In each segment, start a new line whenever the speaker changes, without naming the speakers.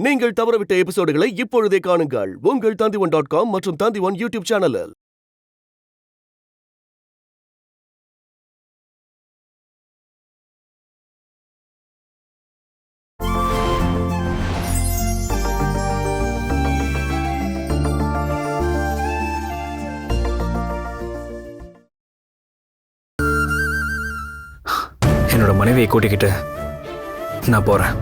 நீங்கள் தவறவிட்ட எபிசோடுகளை இப்பொழுதே காணுங்கள் உங்கள் Tandivan.com மற்றும் Tandivan யூடியூப் சேனலில்.
என்னோட மனைவியை கூட்டிக்கிட்டு நான் போறேன்.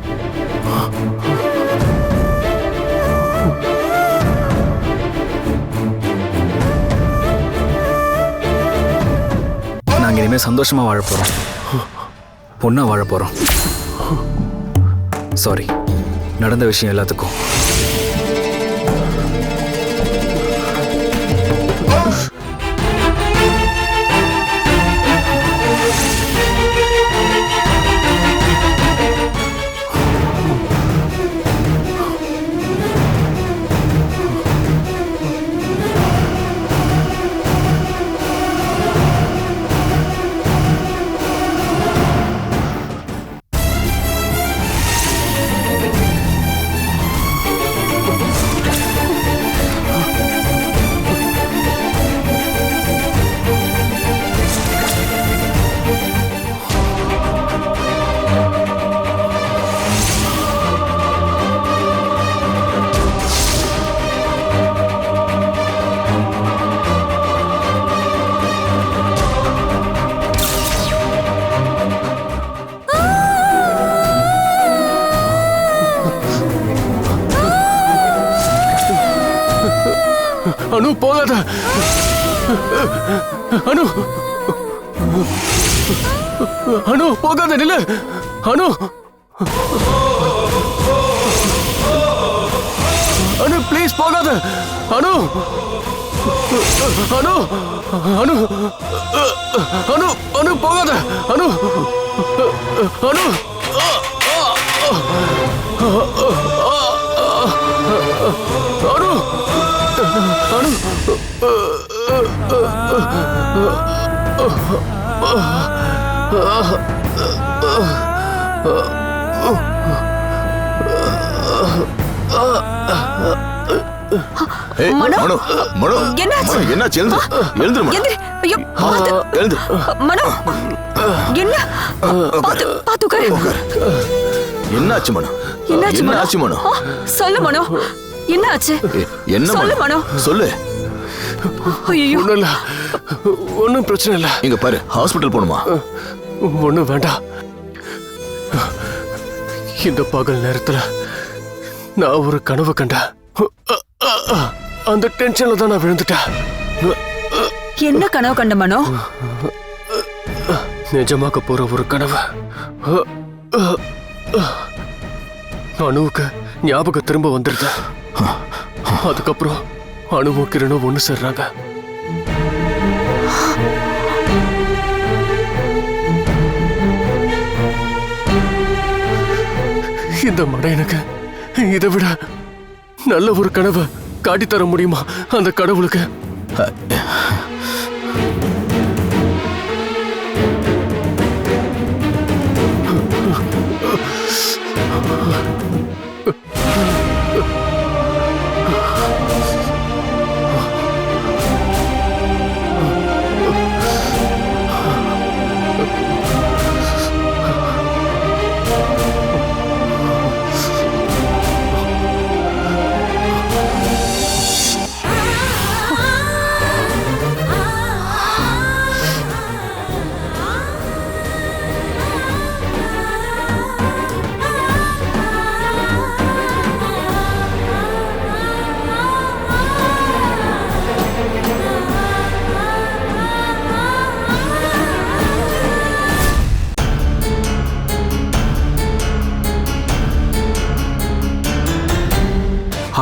நாங்க இனிமே சந்தோஷமா வாழ போறோம், பொண்ணா வாழ போறோம். சாரி, நடந்த விஷயம் எல்லாத்துக்கும்.
அனு, போகாத அனு, அனு போகாத, நில்லு அனு, அனு ப்ளீஸ் போகாத அனு, அனு, அனு, அனு, அனு போகாத அனு, அனு, அனு, அனு,
மனோ, மனோ, என்னாச்சு? என்னாச்சு? எழுந்து மனோ,
ஐயோ,
எழுந்து
மனோ, என்ன? பாத்து உட்காரு.
என்னாச்சு மனோ?
என்னாச்சு மனோ? சொல்லு மனோ, என்னாச்சு?
என்ன
சொல்லு மனோ,
சொல்லு.
ஐயோ,
ஒன்னும் பிரச்சனை இல்ல.
இங்க பாரு, ஹாஸ்பிட்டல் போணுமா?
ஒண்ணும் வேண்டாம். இந்த பகல் நேரத்துல நான் ஒரு கனவு கண்டேன். அந்த டென்ஷன்ல தான் நான் விழுந்துட்டேன்.
என்ன கனவு கண்ட மனோ?
நிஜமாக போற ஒரு கனவு. அணுவுக்கு ஞாபகம் திரும்ப வந்துருது. அதுக்கப்புறம் அணுவும் கிரணும் ஒண்ணு சேர்றாங்க. இந்த மடையனுக்கு இதை விட நல்ல ஒரு கனவை காட்டித்தர முடியுமா அந்த கடவுளுக்கு?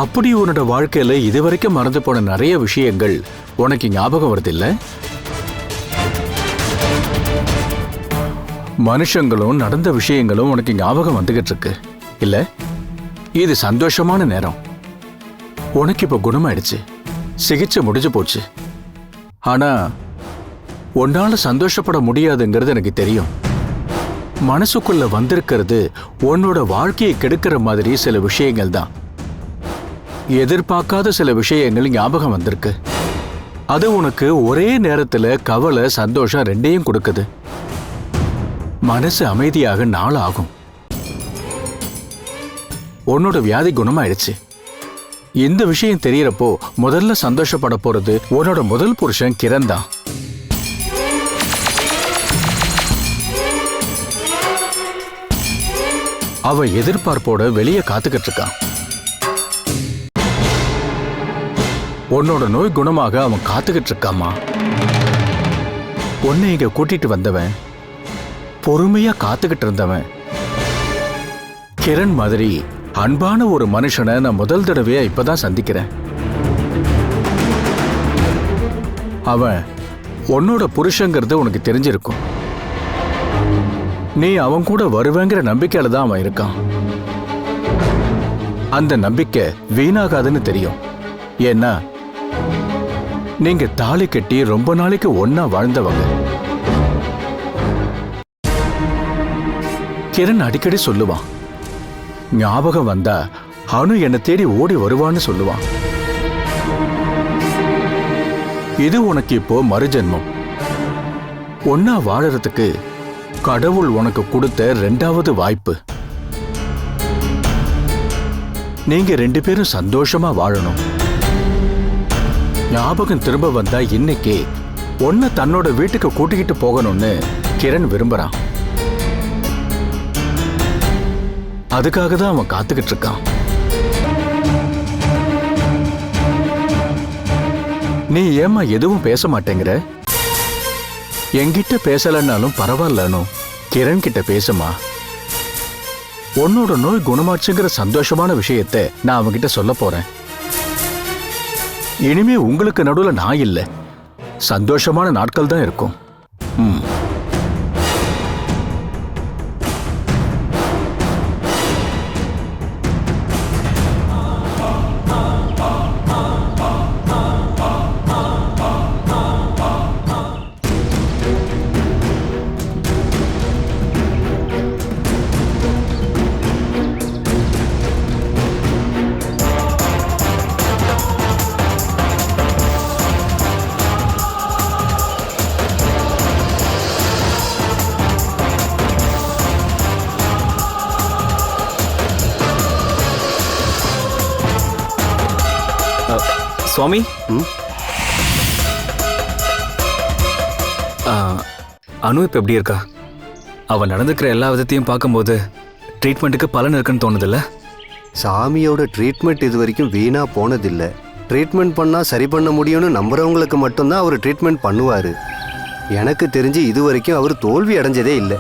அப்படி உன்னோட வாழ்க்கையில இதுவரைக்கும் மறந்து போன நிறைய விஷயங்கள் உனக்கு ஞாபகம் வருது இல்ல? மனுஷங்களும் நடந்த விஷயங்களும் உனக்கு ஞாபகம் வந்துகிட்டு இருக்கு இல்ல? இது சந்தோஷமான நேரம். உனக்கு இப்ப குணமாயிடுச்சு, சிகிச்சை முடிஞ்சு போச்சு. ஆனா உன்னால சந்தோஷப்பட முடியாதுங்கிறது எனக்கு தெரியும். மனசுக்குள்ள வந்திருக்கிறது உன்னோட வாழ்க்கையை கெடுக்கிற மாதிரி சில விஷயங்கள் தான். எதிர்பார்க்காத சில விஷயங்கள் ஞாபகம் வந்திருக்கு. அது உனக்கு ஒரே நேரத்துல கவலை சந்தோஷம் ரெண்டையும் கொடுக்குது. மனசு அமைதியாக நாள் ஆகும். உன்னோட வியாதி குணமாயிடுச்சு. இந்த விஷயம் தெரியறப்போ முதல்ல சந்தோஷப்பட போறது உன்னோட முதல் புருஷன் கிரண் தான். அவன் எதிர்பார்ப்போட வெளியே காத்துக்கிட்டு இருக்கான். உன்னோட நோய் குணமாக அவன் காத்துக்கிட்டு இருக்காமா. உன்னை இங்க கூட்டிட்டு வந்தவன், பொறுமையா காத்துக்கிட்டு இருந்தவன் கிரண் மாதிரி அன்பான ஒரு மனுஷனை நான் முதல் தடவையா இப்பதான் சந்திக்கிறேன். அவன் உன்னோட புருஷங்கிறது உனக்கு தெரிஞ்சிருக்கும். நீ அவன் கூட வருவேங்கிற நம்பிக்கையில தான் அவன் இருக்கான். அந்த நம்பிக்கை வீணாகாதுன்னு தெரியும். ஏன்னா நீங்க தாலி கட்டி ரொம்ப நாளைக்கு ஒன்னா வாழ்ந்தவங்க. கிரண் அடிக்கடி சொல்லுவான், ஞாபகம் வந்தா அனு என்னை தேடி ஓடி வருவான்னு சொல்லுவான். இது உனக்கு இப்போ மறுஜென்மம். ஒன்னா வாழறதுக்கு கடவுள் உனக்கு கொடுத்த 2வது வாய்ப்பு. நீங்க 2 பேரும் சந்தோஷமா வாழணும். ஞாபகம் திரும்ப வந்தா இன்னைக்கு உன்னை தன்னோட வீட்டுக்கு கூட்டிக்கிட்டு போகணும்னு கிரண் விரும்புறான். அதுக்காக தான் அவன் காத்துக்கிட்டு இருக்கான். நீ ஏம்மா எதுவும் பேச மாட்டேங்கிற? என்கிட்ட பேசலன்னாலும் பரவாயில்லனு கிரண் கிட்ட பேசுமா. உன்னோட நோய் குணமாச்சுங்கிற சந்தோஷமான விஷயத்தை நான் அவன்கிட்ட சொல்ல போறேன். இனிமே உங்களுக்கு நடுவுல நான் இல்ல, சந்தோஷமான நாட்கள் தான் இருக்கும்.
சுவாமி, அனு இப்ப எப்படி இருக்கா? அவ நடந்துக்கிற எல்லா விதத்தையும் பார்க்கும்போது ட்ரீட்மெண்ட்டுக்கு பலன் இருக்குன்னு தோணுதில்ல?
சாமியோட ட்ரீட்மெண்ட் இது வரைக்கும் வீணா போனதில்லை. ட்ரீட்மெண்ட் பண்ணா சரி பண்ண முடியும்னு நம்புறவங்களுக்கு மட்டும்தான் அவர் ட்ரீட்மெண்ட் பண்ணுவாரு. எனக்கு தெரிஞ்சு இது வரைக்கும் அவர் தோல்வி அடைஞ்சதே இல்லை.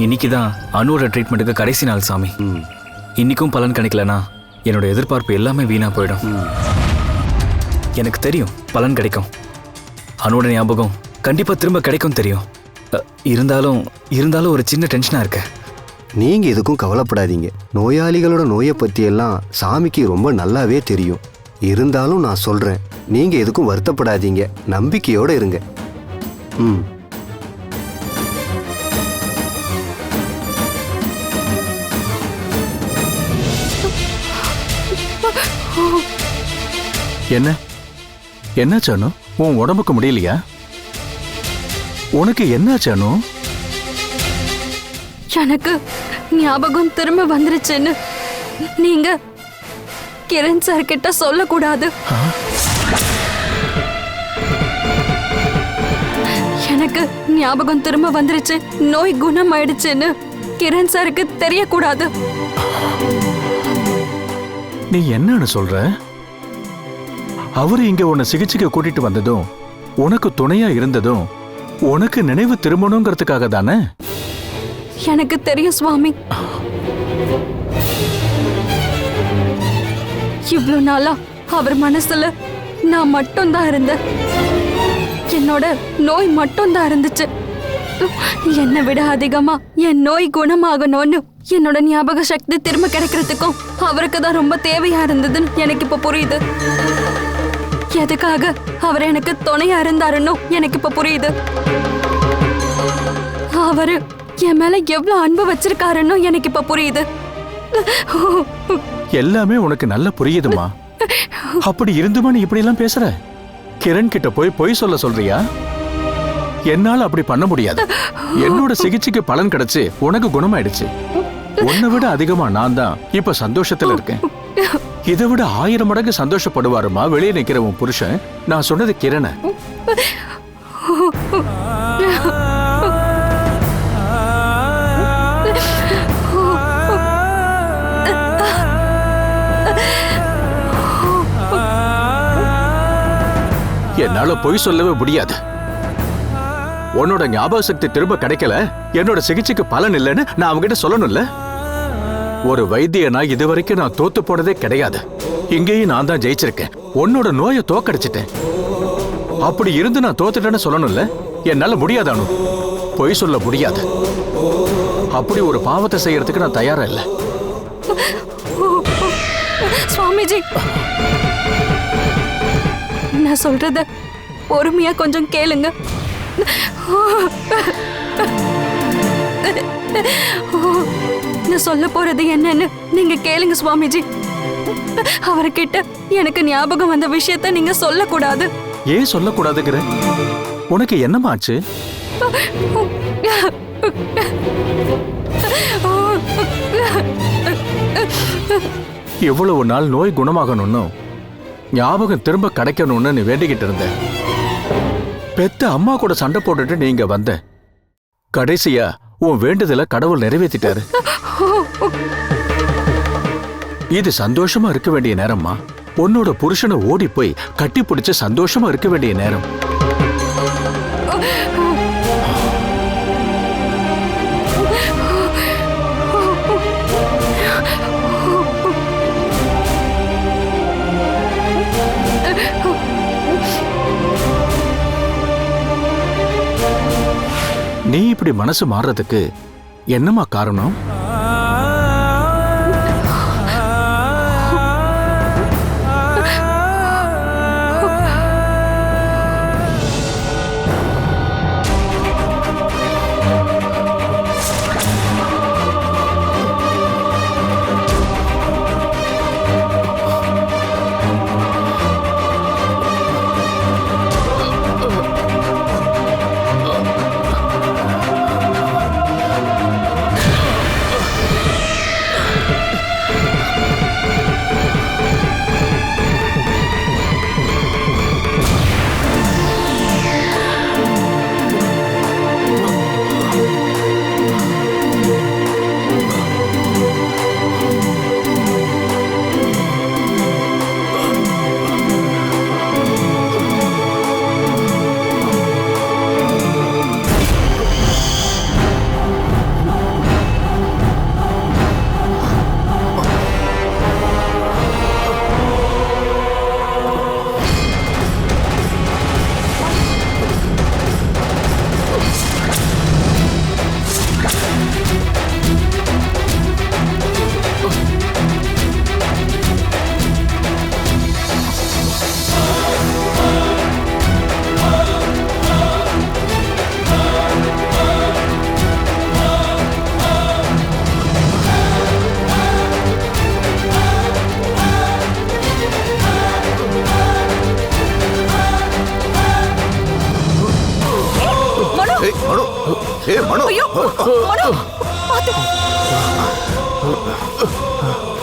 இன்னைக்கு தான் அனுவோட ட்ரீட்மெண்ட்டுக்கு கடைசி நாள் சாமி. இன்னைக்கும் பலன் கிடைக்கலனா என்னோட எதிர்பார்ப்பு எல்லாமே வீணா போயிடும். எனக்கு தெரியும் பலன் கிடைக்கும். அனுவோட ஞாபகம் கண்டிப்பா திரும்ப கிடைக்கும் தெரியும். இருந்தாலும் ஒரு சின்ன டென்ஷனா இருக்கு.
நீங்க எதுக்கும் கவலைப்படாதீங்க. நோயாளிகளோட நோயை பத்தி எல்லாம் சாமிக்கு ரொம்ப நல்லாவே தெரியும். இருந்தாலும் நான் சொல்றேன், நீங்க எதுக்கும் வருத்தப்படாதீங்க, நம்பிக்கையோட இருங்க.
என்னாச்சு அனு? உன் உடம்புக்கு முடியலையா? உனக்கு என்னாச்சு அனு?
எனக்கு ஞாபகம் திரும்ப வந்துருச்சுன்னு நீங்க கிரண் சார் கிட்ட சொல்லக்கூடாது. எனக்கு ஞாபகம் திரும்ப வந்துருச்சு, நோய் குணமாயிடுச்சுன்னு கிரண் சாருக்கு தெரியக்கூடாது.
நீ என்னன்னு சொல்ற? அவரு இங்க உன்னை சிகிச்சைக்கு கூட்டிட்டு வந்ததும் உனக்கு துணையா இருந்ததும் உனக்கு நினைவு திரும்பணுங்கிறதுக்காக தானே?
எனக்கு தெரியும் சுவாமி. இவ்வளவு நாளா அவர் மனசுல நான் மட்டும்தான் இருந்தேன். என்னோட நோய் மட்டும்தான் இருந்துச்சு. என்னை விட அதிகமா என் நோய் குணமாகணும்னு என்னோட ஞாபக சக்தி திரும்ப கிடைக்கிறதுக்கும் அவருக்கு தான் ரொம்ப தேவையா இருந்ததுன்னு எனக்கு இப்ப புரியுது. எதுக்காக அவர் எனக்கு துணையா இருந்தாருன்னு எனக்கு இப்ப புரியுது. அவரு என் மேல எவ்வளவு அன்பு வச்சிருக்காருன்னு எனக்கு இப்ப புரியுது.
எல்லாமே உனக்கு நல்லா புரியுதுமா. அப்படி இருந்துமா நீ இப்படி எல்லாம் பேசுற? கிரண் கிட்ட போய் பொய் சொல்றியா? என்னால அப்படி பண்ண முடியாது. என்னோட சிகிச்சைக்கு பலன் கிடைச்சு உனக்கு குணமாயிடுச்சு. உன்னை விட அதிகமா நான் தான் இப்ப சந்தோஷத்துல இருக்கேன். இதை விட 1000 மடங்கு சந்தோஷப்படுவாருமா வெளியே நிக்கிற உன் புருஷன். நான் சொன்னது கிரண. என்னால பொய் சொல்லவே முடியாது. உன்னோட ஞாபக சக்தி திரும்ப கிடைக்கல, என்னோட சிகிச்சைக்கு பலன் இல்லைன்னு நான் அவங்கிட்ட சொல்லணும்ல. ஒரு வைத்தியனா இதுவரைக்கும் நான் தோத்து போனதே கிடையாது. இங்கேயும் நான் தான் ஜெயிச்சிருக்கேன். உன்னோட நோயை தோக்கடிச்சிட்டேன். அப்படி இருந்து நான் தோத்துட்டேன்னு சொல்லணும்ல. என்னால முடியாது அனு, பொய் சொல்ல முடியாது. அப்படி ஒரு பாவத்தை செய்யறதுக்கு நான் தயாரா இல்லை.
சுவாமிஜி, நான் சொல்றத பொறுமையா கொஞ்சம் கேளுங்க. நான் சொல்ல போறது என்னன்னு நீங்க கேளுங்க சுவாமிஜி. அவர்கிட்ட எனக்கு ஞாபகம் வந்த விஷயத்த நீங்க சொல்லக்கூடாது.
ஏன் சொல்லக்கூடாதுங்கிற? உனக்கு என்னமாச்சு? இவ்வளவு நாள் நோய் குணமாகணும்னு, ஞாபகம் திரும்ப கிடைக்கணும்னு நீ வேண்டிக்கிட்டு இருந்த. பெத்த அம்மா கூட சண்டை போட்டுட்டு நீங்க வந்த. கடைசியா உன் வேண்டுதல கடவுள் நிறைவேற்றிட்டாரு. இது சந்தோஷமா இருக்க வேண்டிய நேரம்மா. உன்னோட புருஷனை ஓடி போய் கட்டி பிடிச்சு சந்தோஷமா இருக்க வேண்டிய நேரம். நீ இப்படி மனசு மாறுறதுக்கு என்னமா காரணம்?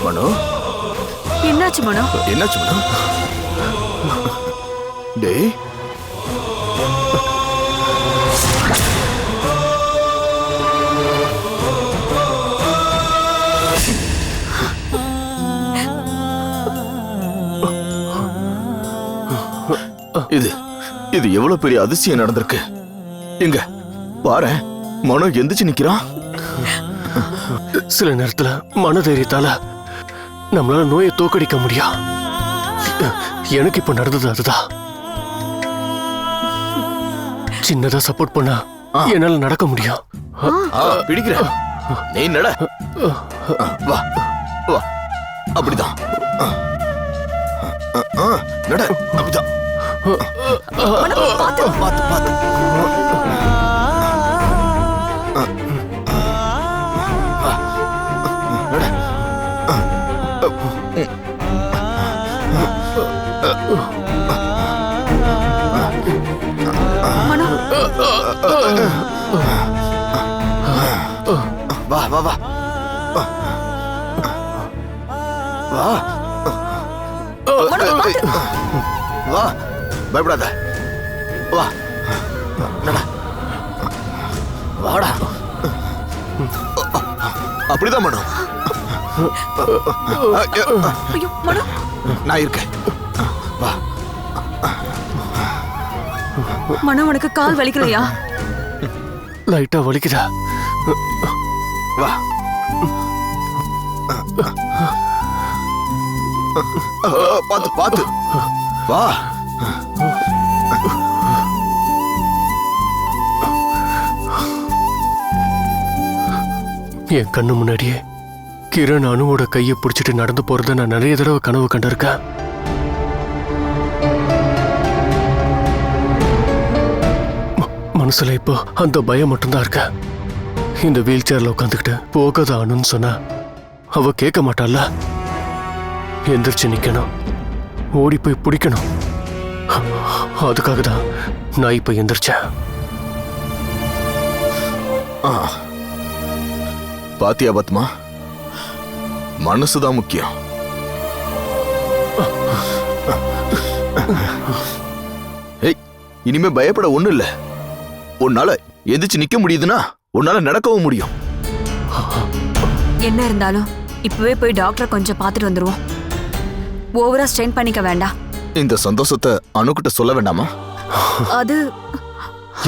மனோ,
என்னாச்சு மனோ?
என்னாச்சு மனோ? டேய், இது எவ்வளவு பெரிய அதிசயம் நடந்திருக்கு. எங்க பாரு, மனோ எந்திரிச்சு நிக்கிறான்.
சில நேரத்துல மனதைரியத்தால நம்மளால நோயை தோக்கடிக்க முடியும். எனக்கு இப்ப நடந்தது அதுதான். சின்னதா சப்போர்ட் பண்ணா என்னால நடக்க முடியும்.
பிடிக்கிற நீ நட. வா வா, அப்படிதான் நட, அப்படிதான். பாத்து பாத்து.
மனோ
வா வா வா வா
மனோ பாத்து.
வா பயப்படாத வா நடா வாடா அப்படிதான் மனோ
ஐயோ மனோ
நான் இருக்கேன் வா
மனோ உனக்கு கால் வலிக்கலையா?
லைட்டா வலிக்குதா?
வா பாத்து பாத்து வா
என் கண்ணு முன்னாடியே கிரண் அனுவோட கையை பிடிச்சிட்டு நடந்து போறத நான் நிறைய தடவை கனவு கண்டிருக்கேன். மனசுல இப்போ அந்த பயம் மட்டும்தான் இருக்க. இந்த வீல் சேர்ல உட்காந்துக்கிட்டு போகாத அனுன்னு சொன்னா அவ கேட்க மாட்டாள்ல. எந்திரிச்சு நிக்கணும், ஓடி போய் பிடிக்கணும். அதுக்காக தான் நான் இப்ப எந்திரிச்சேன்.
பாத்தியா பத்மா, மனசுதான் முக்கியம். ஏய், இனிமே பயப்பட ஒண்ணு இல்ல. உன்னால எந்திரிச்சு நிக்க முடியுதுன்னா உன்னால நடக்கவும் முடியும்.
என்ன இருந்தாலும் இப்பவே போய் டாக்டரை கொஞ்சம் பார்த்துட்டு வந்துருவோம். ஓவரா ஸ்ட்ரெயின் பண்ணிக்க வேண்டாம்.
இந்த சந்தோஷத்தை அனுக்கிட்ட சொல்ல வேண்டாமா?
அது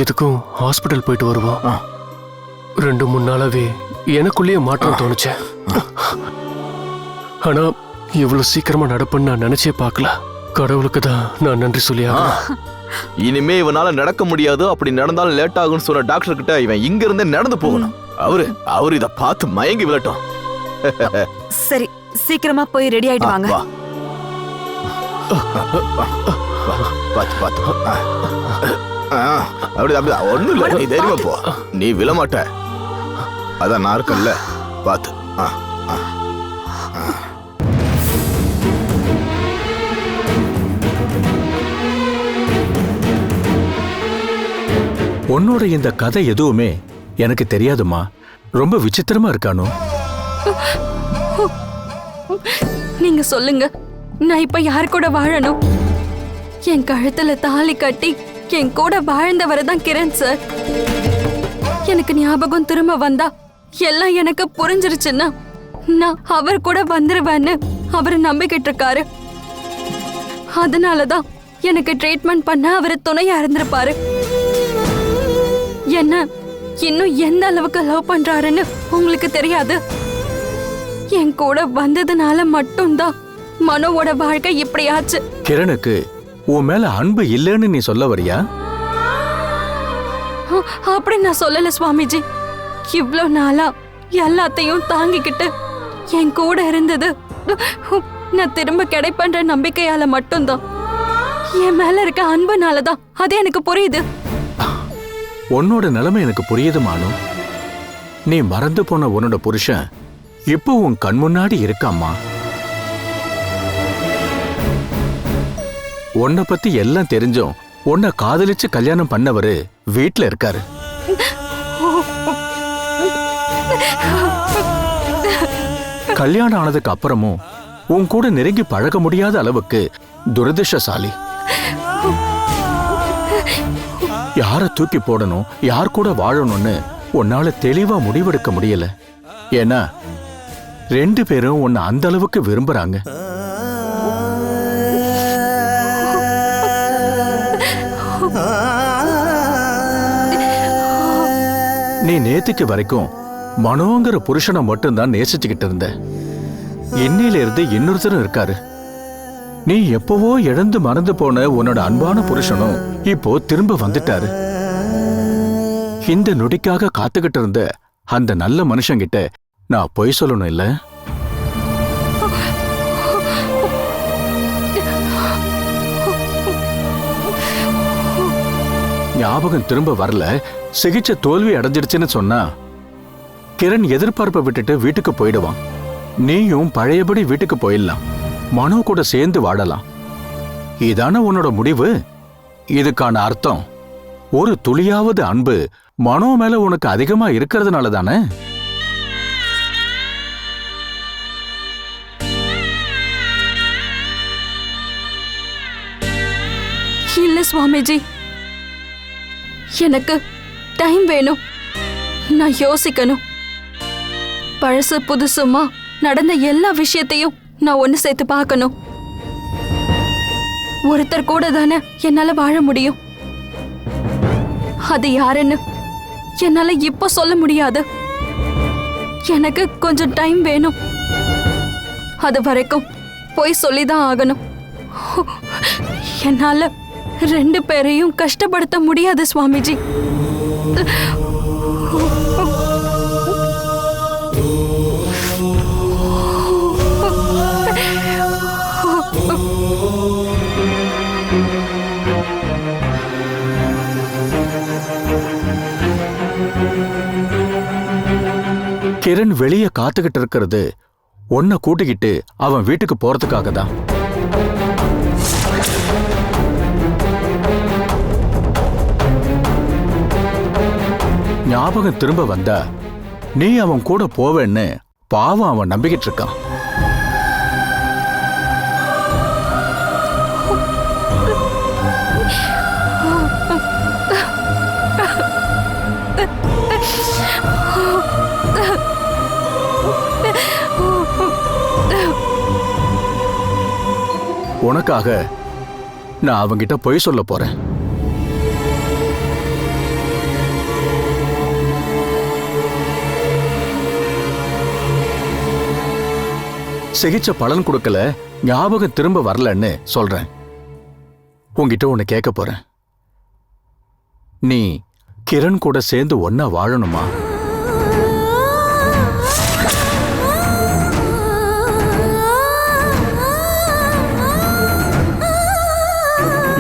எதுக்கும் ஹாஸ்பிட்டல் போயிட்டு வருவோம். 2-3 நாளாவே எனக்குள்ளேயே மாற்றம் தோணுச்சு. ஆனா இவ்வளவு சீக்கிரமா நடப்புன்னு நான் நினைச்சே பார்க்கல. கடவுளுக்கு தான் நான் நன்றி சொல்லியாகணும்.
இனிமே இவனால நடக்க முடியாது, அப்படி நடந்தாலும் லேட் ஆகும்னு சொன்ன டாக்டர் கிட்ட இவன் இங்க இருந்தே நடந்து போகணும். அவரு இத பார்த்து மயங்கி விழட்டும்.
சரி, சீக்கிரமா போய் ரெடி ஆயிட்டு வாங்க.
வா. பாத்து பாத்து அப்படி ஒண்ணும் இல்ல, நீ தைரியமா போ. நீ விழமாட்ட, அதான் நான் இருக்கேன்ல. பாத்து
உன்னோட இந்த கதை எதுவுமே எனக்கு தெரியாதுமா. ரொம்ப விசித்திரமா இருக்கானோ.
நீங்க சொல்லுங்க, நான் இப்ப யார் கூட வாழணும்? என் கழுத்துல தாலி கட்டி என் கூட வாழ்ந்தவரை தான் கிரண் சார். எனக்கு ஞாபகம் திரும்ப வந்தா எல்லாம் எனக்கு புரிஞ்சிருச்சுன்னா நான் அவர் கூட வந்துருவேன்னு அவரை நம்பிக்கிட்டு இருக்காரு. அதனாலதான் எனக்கு ட்ரீட்மெண்ட் பண்ண அவரு துணையா இருந்திருப்பாரு. என்ன இன்னும் எந்த அளவுக்கு லவ் பண்றாருன்னு உங்களுக்கு தெரியாது. என் கூட வந்ததுனால மட்டும்தான் மனோவோட வாழ்க்கை இப்படியாச்சு.
கிரணுக்கு உன் மேல அன்பு இல்லைன்னு நீ சொல்ல வரியா?
அப்படி நான் சொல்லல சுவாமிஜி. இவ்ளோ நாளா எல்லாத்தையும் தாங்கிக்கிட்டு என் கூட இருந்தது நான் திரும்ப கிடைப்பன்ற நம்பிக்கையால மட்டும்தான். என் மேல இருக்க அன்புனாலதான். அது எனக்கு புரியுது.
உன்னோட நிலைமை எனக்கு புரியுது மானு. நீ மறந்து போன உன்னோட புருஷன் இப்போ உன் கண் முன்னாடி இருக்காம்மா. உன்னை பத்தி எல்லாம் தெரிஞ்சும் உன்னை காதலிச்சு கல்யாணம் பண்ணவரு வீட்ல இருக்காரு. கல்யாணம் ஆனதுக்கு அப்புறமும் உன் கூட நெருங்கி பழக முடியாத அளவுக்கு துரதிர்ஷ்டசாலி. யார தூக்கி போடணும், யார் கூட வாழணும்னு உன்னால தெளிவா முடிவெடுக்க முடியல. ஏன்னா 2 பேரும் உன்னை அந்த அளவுக்கு விரும்புறாங்க. நீ நேத்துக்கு வரைக்கும் மனோங்கிற புருஷனை மட்டும்தான் நேசிச்சுக்கிட்டு இருந்த. இன்னையில இருந்து இன்னொருத்தரும் இருக்காரு. நீ எப்பவோ இழந்து மறந்து போன உன்னோட அன்பான புருஷனும் இப்போ திரும்ப வந்துட்டாரு. இந்த நொடிக்காக காத்துக்கிட்டு இருந்த அந்த நல்ல மனுஷங்கிட்ட நான் பொய் சொல்லணும் இல்ல? ஞாபகம் திரும்ப வரல, சிகிச்சை தோல்வி அடைஞ்சிடுச்சுன்னு சொன்னா கிரண் எதிர்பார்ப்பை விட்டுட்டு வீட்டுக்கு போயிடுவான். நீயும் பழையபடி வீட்டுக்கு போயிடலாம். மனோ கூட சேர்ந்து வாழலாம். இதான உன்னோட முடிவு? இதுக்கான அர்த்தம் ஒரு துளியாவது அன்பு மனோ மேல உனக்கு அதிகமா இருக்கிறதுனால தானே?
இல்ல சுவாமிஜி, எனக்கு டைம் வேணும். நான் யோசிக்கணும். பழசு புதுசுமா நடந்த எல்லா விஷயத்தையும் நான் ஒன்னு சேர்த்து பார்க்கணும். ஒருத்தர் கூட தானே என்னால வாழ முடியும். அது யாருன்னு என்னால இப்ப சொல்ல முடியாது. எனக்கு கொஞ்சம் டைம் வேணும். அது வரைக்கும் போய் சொல்லிதான் ஆகணும். என்னால 2 பேரையும் கஷ்டப்படுத்த முடியாது சுவாமிஜி.
கிரண் வெளியே காத்துக்கிட்டு இருக்கிறது உன்னை கூட்டிக்கிட்டு அவன் வீட்டுக்கு போறதுக்காக தான். ஞாபகம் திரும்ப வந்தா நீ அவன் கூட போவேன்னு பாவம் அவன் நம்பிக்கிட்டு இருக்கான். உனக்காக நான் அவங்கிட்ட பொய் சொல்ல போறேன். சிகிச்சை பலன் கொடுக்கல, ஞாபகம் திரும்ப வரலன்னு சொல்றேன். உன்கிட்ட ஒன்னு கேட்க போறேன். நீ கிரண் கூட சேர்ந்து ஒன்னா வாழணுமா?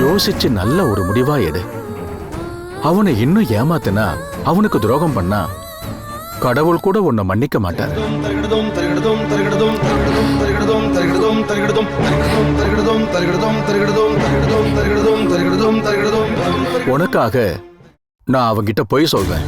யோசிச்சு நல்ல ஒரு முடிவா எடு. அவனை இன்னும் ஏமாத்தினா, அவனுக்கு துரோகம் பண்ணா கடவுள் கூட உன்னை மன்னிக்க மாட்டார். உனக்காக நான் அவங்கிட்ட பொய் சொல்வேன்.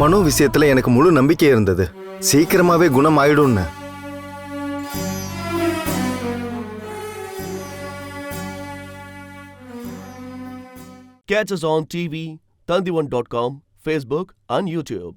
மனோ விஷயத்துல எனக்கு முழு நம்பிக்கை இருந்தது. சீக்கிரமாவே குணம் ஆயிடும்னு.
Catch us on TV, Tandivan.com, Facebook and YouTube.